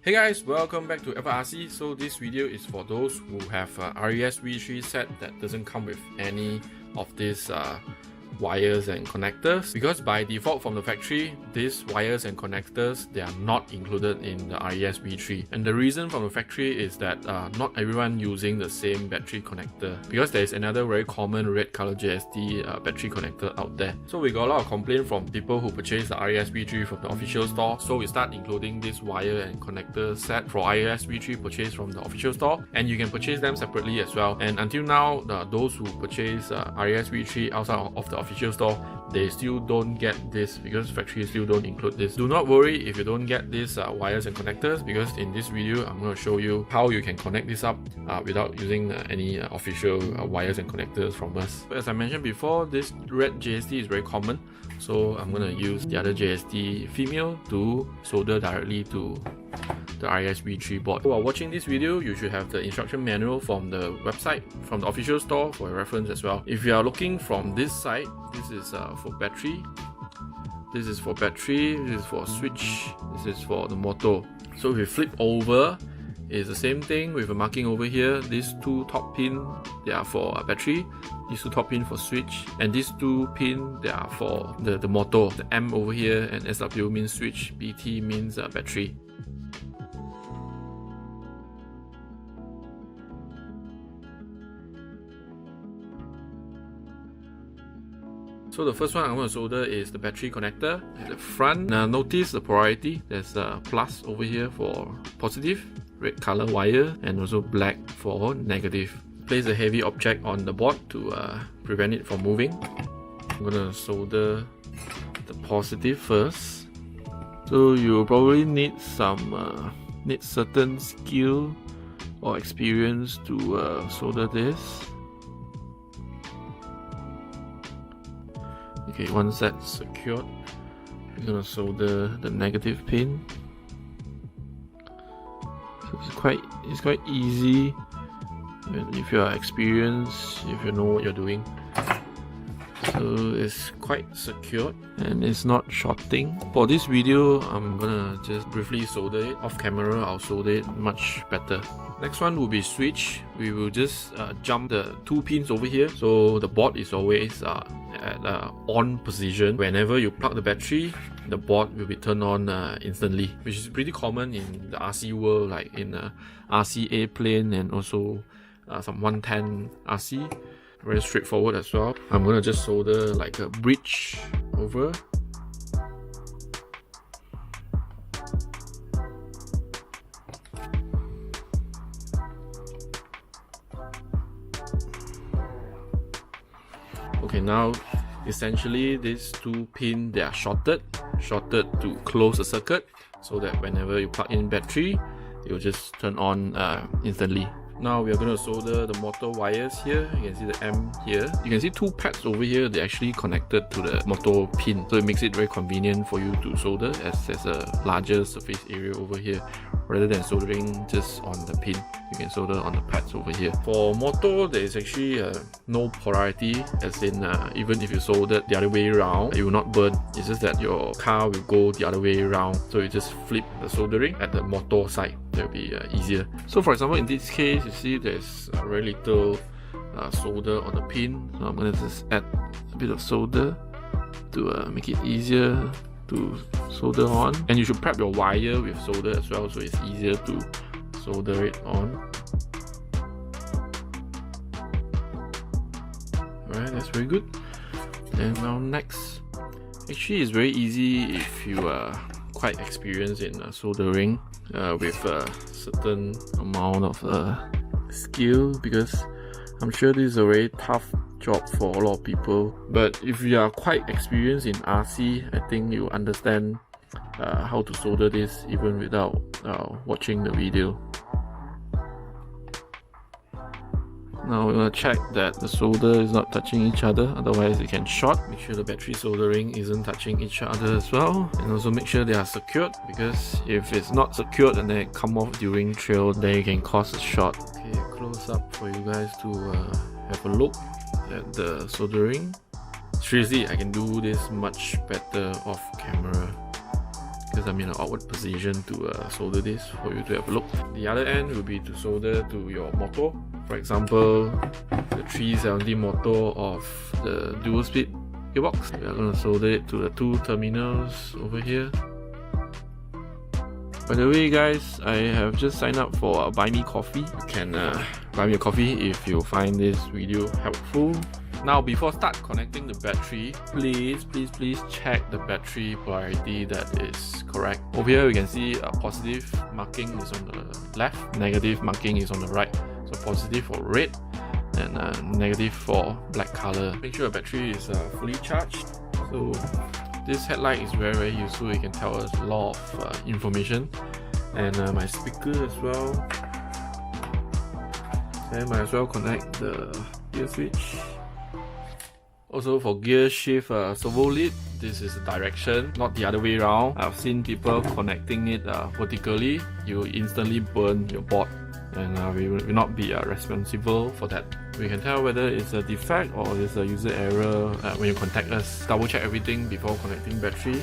Hey guys, welcome back to FRC. So this video is for those who have a RES-V3 set that doesn't come with any of these wires and connectors, because by default from the factory, these wires and connectors, they are not included in the RES-V3. And the reason from the factory is that not everyone using the same battery connector, because there is another very common red color JST battery connector out there. So we got a lot of complaint from people who purchase the RES-V3 from the official store. So we start including this wire and connector set for RES-V3 purchased from the official store, and you can purchase them separately as well. And until now, those who purchase RES-V3 outside of the official store, they still don't get this because factory still don't include this. Do not worry if you don't get these wires and connectors, because in this video I'm going to show you how you can connect this up without using any official wires and connectors from us. As I mentioned before, this red JST is very common, so I'm going to use the other JST female to solder directly to the RES-V3 board. While watching this video, you should have the instruction manual from the website, from the official store, for your reference as well. If you are looking from this side, this is for battery, this is for battery, this is for switch, this is for the motor. So if you flip over, it's the same thing with a marking over here. These two top pin, they are for battery, these two top pin for switch, and these two pin, they are for the motor. The M over here and SW means switch, BT means battery. So the first one I'm going to solder is the battery connector at the front. Now notice the polarity. There's a plus over here for positive, red color wire, and also black for negative. Place a heavy object on the board to prevent it from moving. I'm going to solder the positive first. So you probably need certain skill or experience to solder this. Okay, once that's secured, we're gonna solder the negative pin. So it's quite easy if you are experienced, if you know what you're doing. So it's quite secured and it's not shorting. For this video, I'm gonna just briefly solder it. Off camera, I'll solder it much better. Next one will be switch. We will just jump the two pins over here, so the board is always at on position. Whenever you plug the battery, the board will be turned on instantly, which is pretty common in the RC world, like in RCA plane and also some 110 RC. Very straightforward as well. I'm gonna just solder like a bridge over. Okay, now essentially these two pins, they are shorted to close the circuit, so that whenever you plug in battery, it will just turn on instantly. Now we are going to solder the motor wires here. You can see the M here. You can see two pads over here. They're actually connected to the motor pin, so it makes it very convenient for you to solder, as there's a larger surface area over here. Rather than soldering just on the pin, you can solder on the pads over here. For motor, there is actually no polarity, as in even if you solder the other way around, it will not burn. It's just that your car will go the other way around, so you just flip the soldering at the motor side. That will be easier. So for example, in this case, you see there's very little solder on the pin, so I'm going to just add a bit of solder to make it easier to solder on. And you should prep your wire with solder as well, so it's easier to solder it on. Alright, that's very good. And now next, actually it's very easy if you are quite experienced in soldering with a certain amount of skill, because I'm sure this is a very tough job for a lot of people. But if you are quite experienced in RC, I think you understand how to solder this even without watching the video. Now we're going to check that the solder is not touching each other, otherwise it can short. Make sure the battery soldering isn't touching each other as well, and also make sure they are secured, because if it's not secured and then it come off during trail, then it can cause a short. Okay, close up for you guys to have a look at the soldering. Seriously, I can do this much better off camera. because I'm in an awkward position to solder this for you to have a look. The other end will be to solder to your motor. For example, the 370 motor of the dual speed gearbox. We are going to solder it to the 2 terminals over here. By the way guys, I have just signed up for Buy Me Coffee. You can buy me a coffee if you find this video helpful. Now before start connecting the battery, please check the battery polarity that is correct. Over here you can see a positive marking is on the left, negative marking is on the right. So positive for red and negative for black color. Make sure the battery is fully charged. So this headlight is very useful. It can tell us a lot of information. And my speaker as well. And might as well connect the gear switch. Also for gear shift servo lead, this is the direction, not the other way around. I've seen people connecting it vertically. You instantly burn your board, and we will not be responsible for that. We can tell whether it's a defect or it's a user error when you contact us. Double check everything before connecting battery.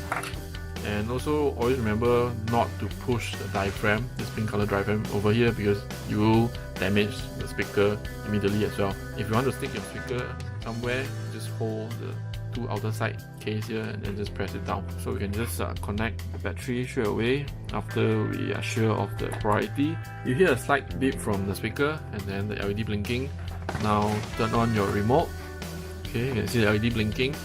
And also always remember not to push the diaphragm, this pink color diaphragm over here, because you will damage the speaker immediately as well. If you want to stick your speaker somewhere, just hold the 2 outer side case here and then just press it down. So we can just connect the battery straight away after we are sure of the polarity. You hear a slight beep from the speaker and then the LED blinking. Now turn on your remote. Okay, you can see the LED blinking.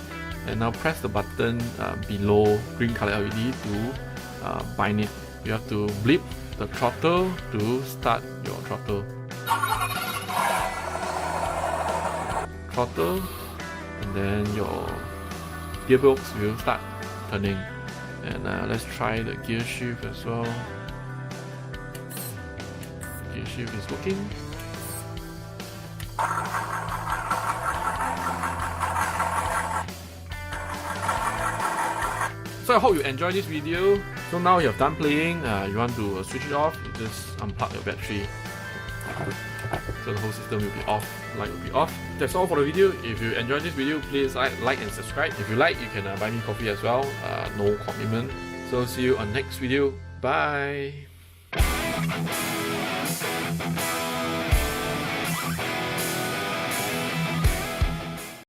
And now press the button below green color LED to bind it. You have to blip the throttle to start your throttle. Throttle, and then your gearbox will start turning. And let's try the gear shift as well. Gear shift is working. So I hope you enjoyed this video. So now you have done playing, you want to switch it off, you just unplug your battery. So the whole system will be off, light will be off. That's all for the video. If you enjoyed this video, please like and subscribe. If you like, you can buy me coffee as well, no commitment. So see you on next video, bye!